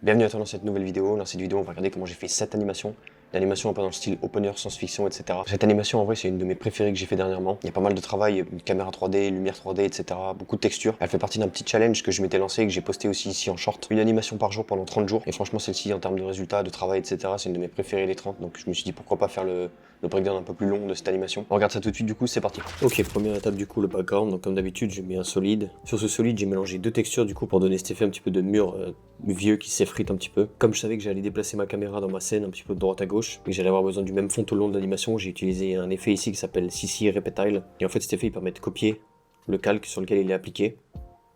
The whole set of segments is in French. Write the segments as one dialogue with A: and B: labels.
A: Bienvenue à toi dans cette nouvelle vidéo. Dans cette vidéo, on va regarder comment j'ai fait 7 animations. L'animation un peu dans le style opener, science-fiction, etc. Cette animation, en vrai, c'est une de mes préférées que j'ai fait dernièrement. Il y a pas mal de travail, une caméra 3D, lumière 3D, etc. Beaucoup de textures. Elle fait partie d'un petit challenge que je m'étais lancé et que j'ai posté aussi ici en short. Une animation par jour pendant 30 jours. Et franchement, celle-ci, en termes de résultats, de travail, etc., c'est une de mes préférées, les 30. Donc je me suis dit pourquoi pas faire le breakdown un peu plus long de cette animation. On regarde ça tout de suite, du coup, c'est parti. Ok, première étape, du coup, le background. Donc comme d'habitude, j'ai mis un solide. Sur ce solide, j'ai mélangé deux textures, du coup, pour donner cet effet un petit peu de mur vieux qui s'effrite un petit peu. Comme je savais que j'allais déplacer ma caméra dans ma scène un petit peu de droite à gauche et que j'allais avoir besoin du même fond tout le long de l'animation, j'ai utilisé un effet ici qui s'appelle CC Reptile. Et en fait, cet effet, il permet de copier le calque sur lequel il est appliqué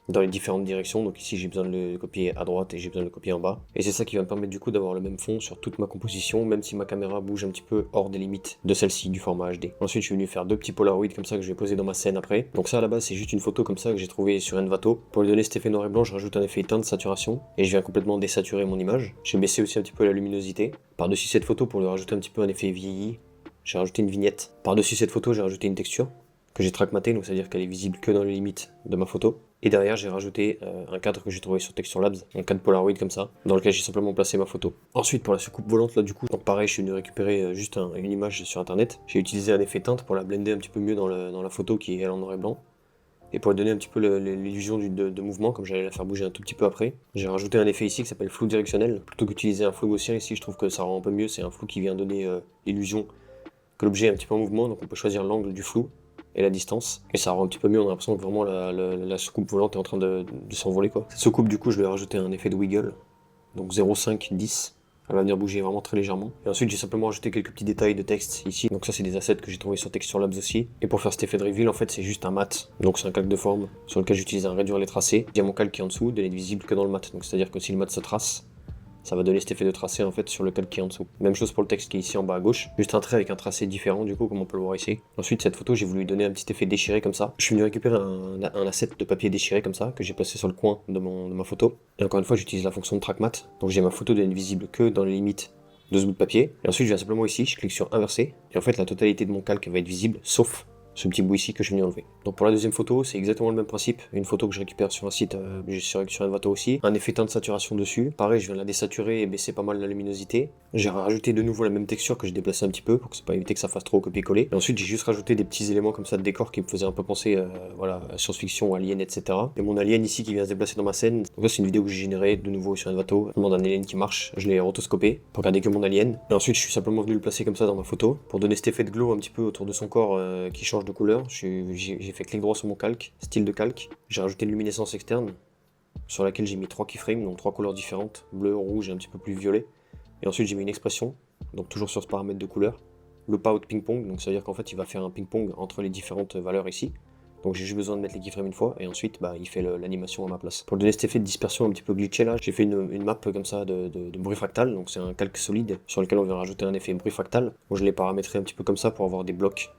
A: dans les différentes directions. Donc ici, j'ai besoin de le copier à droite et j'ai besoin de le copier en bas. Et c'est ça qui va me permettre du coup d'avoir le même fond sur toute ma composition, même si ma caméra bouge un petit peu hors des limites de celle-ci, du format HD. Ensuite, je suis venu faire deux petits Polaroids comme ça que je vais poser dans ma scène après. Donc ça, à la base, c'est juste une photo comme ça que j'ai trouvé sur Envato. Pour lui donner cet effet noir et blanc, je rajoute un effet teinte saturation et je viens complètement désaturer mon image. J'ai baissé aussi un petit peu la luminosité. Par-dessus cette photo, pour lui rajouter un petit peu un effet vieilli, j'ai rajouté une vignette. Par-dessus cette photo, j'ai rajouté une texture que j'ai trackmatée, donc c'est-à-dire qu'elle est visible que dans les limites de ma photo. Et derrière, j'ai rajouté un cadre que j'ai trouvé sur Texture Labs, un cadre Polaroid comme ça, dans lequel j'ai simplement placé ma photo. Ensuite, pour la soucoupe volante, là du coup, donc pareil, je suis venu récupérer juste une image sur internet. J'ai utilisé un effet teinte pour la blender un petit peu mieux dans la photo qui est elle en noir et blanc. Et pour lui donner un petit peu l'illusion de mouvement, comme j'allais la faire bouger un tout petit peu après, j'ai rajouté un effet ici qui s'appelle flou directionnel. Plutôt qu'utiliser un flou gaussien ici, je trouve que ça rend un peu mieux. C'est un flou qui vient donner l'illusion que l'objet est un petit peu en mouvement, donc on peut choisir l'angle du flou et la distance, et ça rend un petit peu mieux, on a l'impression que vraiment la soucoupe volante est en train de s'envoler quoi. Cette soucoupe du coup je lui ai rajouté un effet de wiggle, donc 0,5, 10, elle va venir bouger vraiment très légèrement. Et ensuite j'ai simplement rajouté quelques petits détails de texte ici, donc ça c'est des assets que j'ai trouvé sur Texture Labs aussi. Et pour faire cet effet de reveal en fait c'est juste un mat, donc c'est un calque de forme sur lequel j'utilise un réduire les tracés. Il y a mon calque qui est en dessous, il n'est visible que dans le mat, donc c'est à dire que si le mat se trace, ça va donner cet effet de tracé en fait sur le calque qui est en dessous. Même chose pour le texte qui est ici en bas à gauche, juste un trait avec un tracé différent du coup comme on peut le voir ici. Ensuite cette photo j'ai voulu lui donner un petit effet déchiré comme ça. Je suis venu récupérer un asset de papier déchiré comme ça que j'ai placé sur le coin de ma photo. Et encore une fois j'utilise la fonction de track matte, donc j'ai ma photo d'être visible que dans les limites de ce bout de papier. Et ensuite je viens simplement ici, je clique sur inverser, et en fait la totalité de mon calque va être visible sauf ce petit bout ici que je viens enlever. Donc pour la deuxième photo, c'est exactement le même principe. Une photo que je récupère sur un site, sur Envato aussi. Un effet teinte de saturation dessus. Pareil, je viens la désaturer et baisser pas mal la luminosité. J'ai rajouté de nouveau la même texture que j'ai déplacée un petit peu pour que ça pas éviter que ça fasse trop copier-coller. Et ensuite, j'ai juste rajouté des petits éléments comme ça de décor qui me faisaient un peu penser voilà, à science-fiction, alien, etc. Et mon alien ici qui vient se déplacer dans ma scène. Donc là, c'est une vidéo que j'ai générée de nouveau sur Envato. Je demande un alien qui marche. Je l'ai rotoscopé pour regarder que mon alien. Et ensuite, je suis simplement venu le placer comme ça dans ma photo pour donner cet effet de glow un petit peu autour de son corps qui change de couleur. J'ai fait clic droit sur mon calque, style de calque. J'ai rajouté une luminescence externe sur laquelle j'ai mis 3 keyframes, donc 3 couleurs différentes, bleu, rouge et un petit peu plus violet. Et ensuite j'ai mis une expression, donc toujours sur ce paramètre de couleur. Loop out ping-pong, donc ça veut dire qu'en fait il va faire un ping-pong entre les différentes valeurs ici. Donc j'ai juste besoin de mettre les keyframes une fois et ensuite il fait l'animation à ma place. Pour donner cet effet de dispersion un petit peu glitché là, j'ai fait une map comme ça de bruit fractal, donc c'est un calque solide sur lequel on vient rajouter un effet bruit fractal. Donc je l'ai paramétré un petit peu comme ça pour avoir des blocs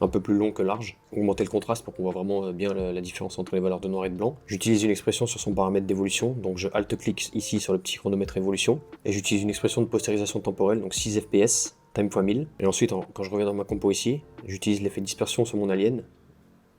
A: un peu plus long que large, augmenter le contraste pour qu'on voit vraiment bien la différence entre les valeurs de noir et de blanc. J'utilise une expression sur son paramètre d'évolution, donc je alt-clique ici sur le petit chronomètre évolution, et j'utilise une expression de postérisation temporelle, donc 6 fps, time x 1000, et ensuite quand je reviens dans ma compo ici, j'utilise l'effet dispersion sur mon alien,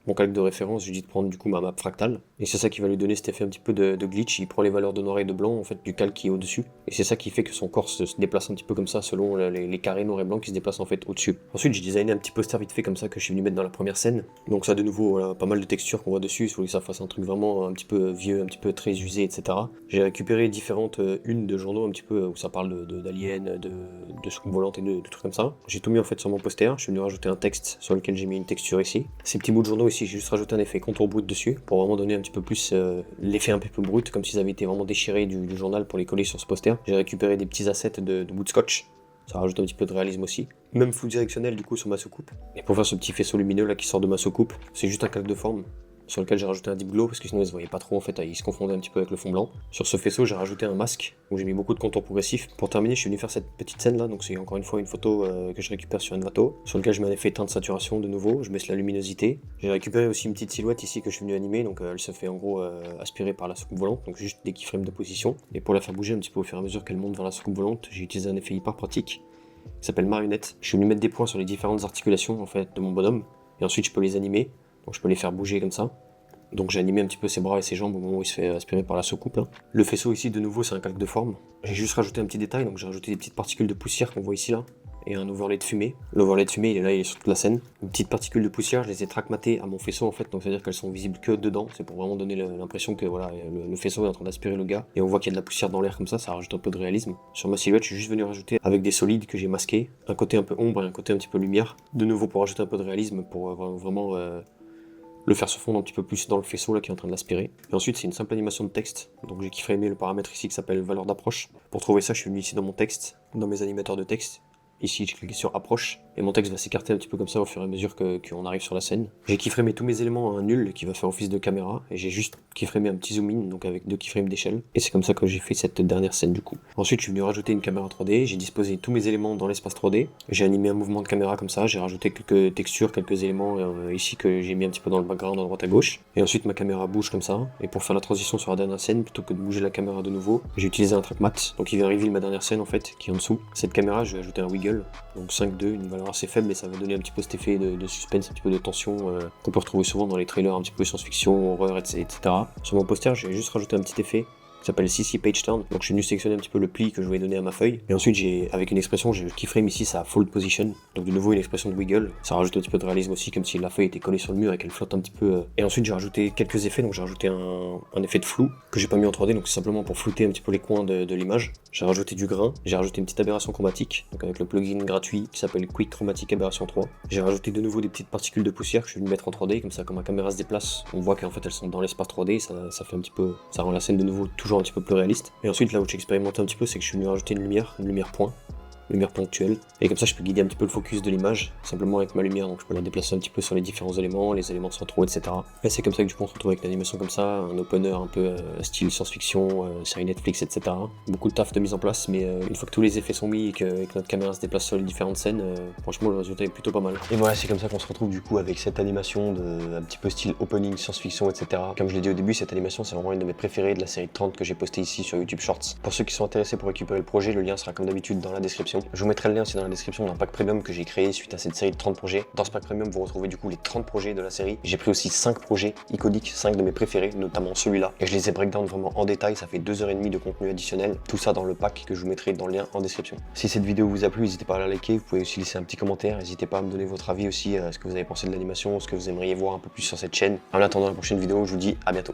A: mon calque de référence, j'ai dit de prendre du coup ma map fractale, et c'est ça qui va lui donner cet effet un petit peu de glitch, il prend les valeurs de noir et de blanc en fait du calque qui est au-dessus, et c'est ça qui fait que son corps se déplace un petit peu comme ça selon les carrés noir et blanc qui se déplacent en fait au-dessus. Ensuite j'ai designé un petit poster vite fait comme ça que je suis venu mettre dans la première scène, donc ça de nouveau voilà, pas mal de textures qu'on voit dessus, il faut que ça fasse un truc vraiment un petit peu vieux, un petit peu très usé, etc. J'ai récupéré différentes unes de journaux un petit peu où ça parle d'aliens, de soucoupe volante et de trucs comme ça. J'ai tout mis en fait sur mon poster, je suis venu rajouter un texte sur lequel j'ai mis une texture ici. Ces petits bouts de journaux ici, j'ai juste rajouté un effet contour brut dessus pour vraiment donner un petit peu plus l'effet un peu plus brut, comme s'ils avaient été vraiment déchirés du journal pour les coller sur ce poster. J'ai récupéré des petits assets de bout de scotch, ça rajoute un petit peu de réalisme aussi. Même flou directionnel du coup sur ma soucoupe. Et pour faire ce petit faisceau lumineux là qui sort de ma soucoupe, c'est juste un calque de forme sur lequel j'ai rajouté un deep glow parce que sinon il se voyait pas trop en fait, il se confondait un petit peu avec le fond blanc. Sur ce faisceau j'ai rajouté un masque où j'ai mis beaucoup de contours progressifs. Pour terminer je suis venu faire cette petite scène là, donc c'est encore une fois une photo que je récupère sur Envato, sur lequel je mets un effet teinte saturation de nouveau, je baisse la luminosité. J'ai récupéré aussi une petite silhouette ici que je suis venu animer, donc elle se fait en gros aspirer par la soucoupe volante, donc juste des keyframes de position. Et pour la faire bouger un petit peu au fur et à mesure qu'elle monte vers la soucoupe volante, j'ai utilisé un effet hyper pratique qui s'appelle marionnette. Je suis venu mettre des points sur les différentes articulations en fait de mon bonhomme, et ensuite je peux les animer, donc je peux les faire bouger comme ça. Donc j'ai animé un petit peu ses bras et ses jambes au moment où il se fait aspirer par la soucoupe là. Le faisceau ici de nouveau c'est un calque de forme. J'ai juste rajouté un petit détail, donc j'ai rajouté des petites particules de poussière qu'on voit ici là. Et un overlay de fumée. L'overlay de fumée il est là, il est sur toute la scène. Une petite particule de poussière, je les ai trackmatées à mon faisceau en fait, donc ça veut dire qu'elles sont visibles que dedans. C'est pour vraiment donner l'impression que voilà, le faisceau est en train d'aspirer le gars. Et on voit qu'il y a de la poussière dans l'air comme ça rajoute un peu de réalisme. Sur ma silhouette, je suis juste venu rajouter avec des solides que j'ai masqués, un côté un peu ombre et un côté un petit peu lumière. De nouveau pour rajouter un peu de réalisme, pour vraiment le faire se fondre un petit peu plus dans le faisceau là qui est en train de l'aspirer. Et ensuite c'est une simple animation de texte, donc j'ai kifferé le paramètre ici qui s'appelle valeur d'approche. Pour trouver ça, je suis venu ici dans mon texte, dans mes animateurs de texte. Ici, j'ai cliqué sur approche et mon texte va s'écarter un petit peu comme ça au fur et à mesure qu'on arrive sur la scène. J'ai keyframé tous mes éléments à un nul qui va faire office de caméra et j'ai juste keyframé un petit zoom in, donc avec 2 keyframes d'échelle. Et c'est comme ça que j'ai fait cette dernière scène du coup. Ensuite, je suis venu rajouter une caméra 3D, j'ai disposé tous mes éléments dans l'espace 3D. J'ai animé un mouvement de caméra comme ça, j'ai rajouté quelques textures, quelques éléments ici que j'ai mis un petit peu dans le background à droite à gauche. Et ensuite, ma caméra bouge comme ça. Et pour faire la transition sur la dernière scène, plutôt que de bouger la caméra de nouveau, j'ai utilisé un track matte, donc il vient reveal ma dernière scène en fait, qui est en dessous. Cette caméra, je vais ajouter un wiggle, donc 5.2, une valeur assez faible, mais ça va donner un petit peu cet effet de suspense, un petit peu de tension qu'on peut retrouver souvent dans les trailers un petit peu science-fiction, horreur, etc. Sur mon poster, j'ai juste rajouté un petit effet qui s'appelle CC Page Turn. Donc je suis venu sélectionner un petit peu le pli que je voulais donner à ma feuille. Et ensuite, avec une expression, j'ai keyframe ici sa fold position. Donc de nouveau une expression de wiggle. Ça rajoute un petit peu de réalisme aussi, comme si la feuille était collée sur le mur et qu'elle flotte un petit peu. Et ensuite, j'ai rajouté quelques effets. Donc j'ai rajouté un effet de flou que j'ai pas mis en 3D. Donc c'est simplement pour flouter un petit peu les coins de l'image. J'ai rajouté du grain. J'ai rajouté une petite aberration chromatique. Donc avec le plugin gratuit qui s'appelle Quick Chromatic Aberration 3. J'ai rajouté de nouveau des petites particules de poussière que je suis venu mettre en 3D. Comme ça, quand ma caméra se déplace, on voit qu'en fait elles sont dans l'espace 3D. Ça fait un petit peu, ça rend la scène de nouveau toujours un petit peu plus réaliste. Et ensuite, là où j'ai expérimenté un petit peu, c'est que je suis venu rajouter une lumière point, lumière ponctuelle. Et comme ça, je peux guider un petit peu le focus de l'image, simplement avec ma lumière. Donc je peux la déplacer un petit peu sur les différents éléments, les éléments centraux, etc. Et c'est comme ça que du coup, on se retrouve avec une animation comme ça, un opener un peu style science-fiction, série Netflix, etc. Beaucoup de taf de mise en place, mais une fois que tous les effets sont mis et que notre caméra se déplace sur les différentes scènes, franchement, le résultat est plutôt pas mal. Et voilà, c'est comme ça qu'on se retrouve du coup avec cette animation un petit peu style opening, science-fiction, etc. Comme je l'ai dit au début, cette animation, c'est vraiment une de mes préférées de la série 30 que j'ai postée ici sur YouTube Shorts. Pour ceux qui sont intéressés pour récupérer le projet, le lien sera comme d'habitude dans la description. Je vous mettrai le lien aussi dans la description d'un pack premium que j'ai créé suite à cette série de 30 projets. Dans ce pack premium, vous retrouvez du coup les 30 projets de la série. J'ai pris aussi 5 projets iconiques, 5 de mes préférés, notamment celui-là. Et je les ai breakdown vraiment en détail, ça fait 2h30 de contenu additionnel. Tout ça dans le pack que je vous mettrai dans le lien en description. Si cette vidéo vous a plu, n'hésitez pas à la liker, vous pouvez aussi laisser un petit commentaire, n'hésitez pas à me donner votre avis aussi, ce que vous avez pensé de l'animation, ce que vous aimeriez voir un peu plus sur cette chaîne. En attendant la prochaine vidéo, je vous dis à bientôt.